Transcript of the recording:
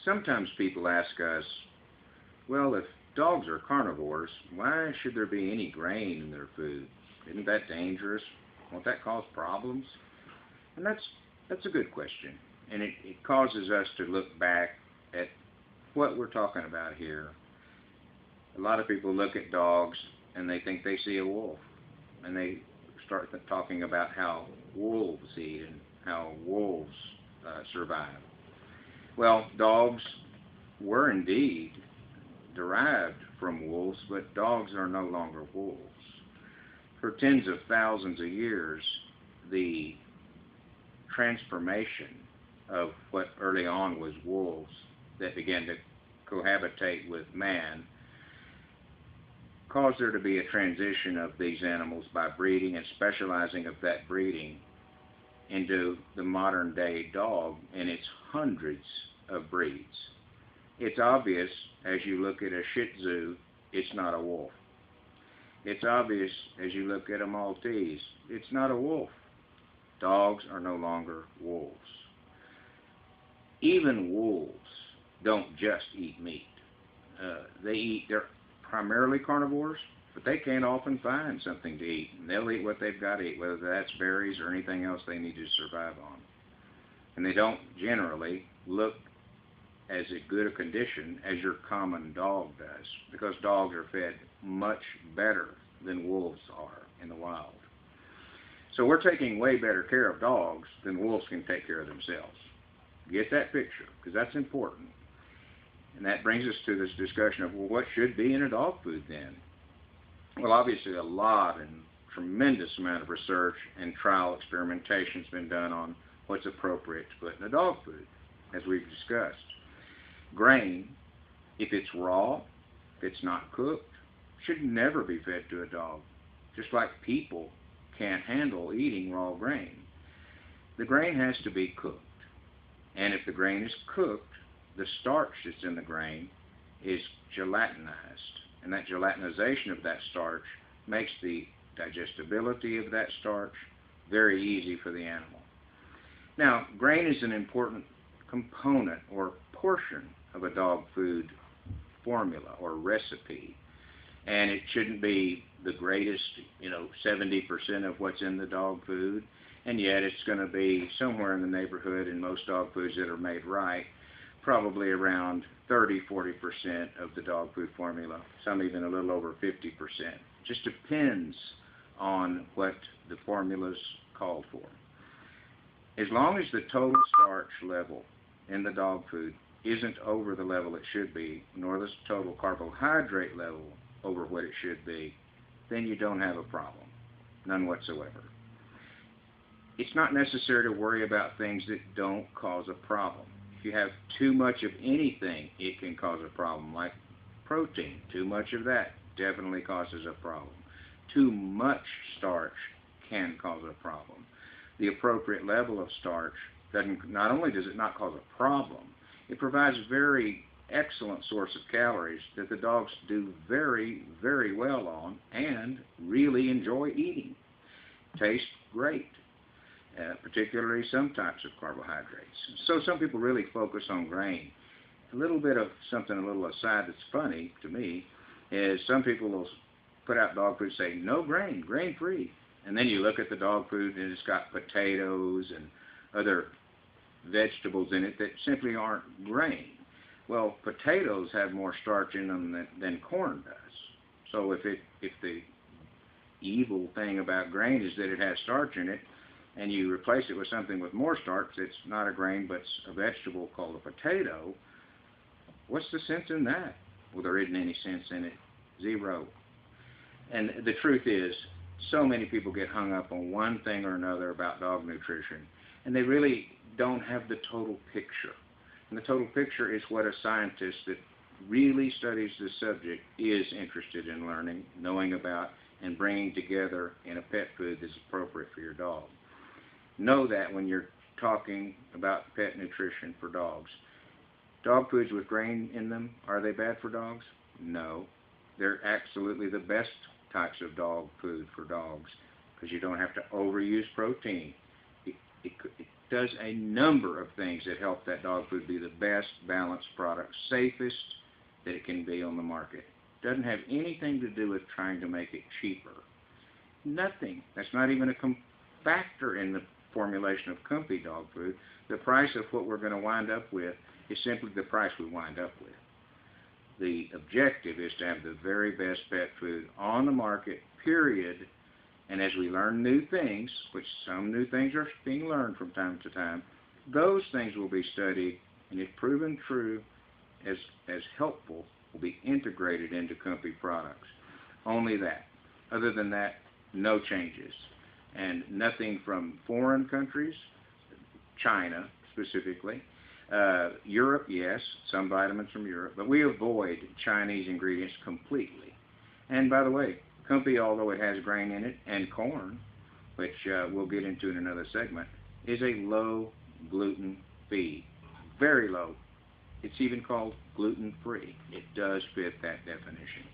Sometimes people ask us, well, if dogs are carnivores, why should there be any grain in their food? Isn't that dangerous? Won't that cause problems? And that's a good question. And it causes us to look back at what we're talking about here. A lot of people look at dogs and they think they see a wolf. And they start talking about how wolves eat and how wolves survive. Well, dogs were indeed derived from wolves, but dogs are no longer wolves. For tens of thousands of years, the transformation of what early on was wolves that began to cohabitate with man caused there to be a transition of these animals by breeding and specializing of that breeding into the modern day dog and its hundreds of breeds. It's obvious as you look at a Shih Tzu, it's not a wolf. It's obvious as you look at a Maltese, it's not a wolf. Dogs are no longer wolves. Even wolves don't just eat meat. They're primarily carnivores, but they can often find something to eat, and they'll eat what they've got to eat, whether that's berries or anything else they need to survive on. And they don't generally look as good a condition as your common dog does, because dogs are fed much better than wolves are in the wild. So we're taking way better care of dogs than wolves can take care of themselves. Get that picture, because that's important. And that brings us to this discussion of, well, what should be in a dog food then? Well, obviously a lot and tremendous amount of research and trial experimentation has been done on what's appropriate to put in a dog food, as we've discussed. Grain, if it's raw, if it's not cooked, should never be fed to a dog, just like people can't handle eating raw grain. The grain has to be cooked, and if the grain is cooked, the starch that's in the grain is gelatinized, and that gelatinization of that starch makes the digestibility of that starch very easy for the animal. Now, grain is an important component or portion of a dog food formula or recipe, and it shouldn't be the greatest, 70% of what's in the dog food, and yet it's going to be somewhere in the neighborhood in most dog foods that are made right, probably around 30-40% of the dog food formula, some even a little over 50%. Just depends on what the formula's called for. As long as the total starch level in the dog food isn't over the level it should be, nor the total carbohydrate level over what it should be, then you don't have a problem, none whatsoever. It's not necessary to worry about things that don't cause a problem. If you have too much of anything, it can cause a problem, like protein. Too much of that definitely causes a problem. Too much starch can cause a problem. The appropriate level of starch not only does it not cause a problem, it provides a very excellent source of calories that the dogs do very, very well on and really enjoy eating. Tastes great. Particularly some types of carbohydrates. So some people really focus on grain. A little bit of something, a little aside that's funny to me, is some people will put out dog food saying, no grain, grain-free. And then you look at the dog food and it's got potatoes and other vegetables in it that simply aren't grain. Well, potatoes have more starch in them than corn does. So if the evil thing about grain is that it has starch in it, and you replace it with something with more starch that's not a grain but a vegetable called a potato, what's the sense in that? Well, there isn't any sense in it. Zero. And the truth is, so many people get hung up on one thing or another about dog nutrition, and they really don't have the total picture. And the total picture is what a scientist that really studies this subject is interested in learning, knowing about, and bringing together in a pet food that's appropriate for your dog. Know that when you're talking about pet nutrition for dogs. Dog foods with grain in them, are they bad for dogs? No. They're absolutely the best types of dog food for dogs because you don't have to overuse protein. it does a number of things that help that dog food be the best balanced product, safest that it can be on the market. It doesn't have anything to do with trying to make it cheaper. Nothing. That's not even a factor in the formulation of Comfy dog food. The price of what we're going to wind up with is simply the price we wind up with. The objective is to have the very best pet food on the market, period. And as we learn new things, which some new things are being learned from time to time, those things will be studied, and if proven true as helpful, will be integrated into Comfy products. Only that. Other than that, no changes. And nothing from foreign countries, China specifically. Europe, yes, some vitamins from Europe, but we avoid Chinese ingredients completely. And by the way, Comfy, although it has grain in it and corn, which we'll get into in another segment, is a low gluten feed. Very low. It's even called gluten-free. It does fit that definition.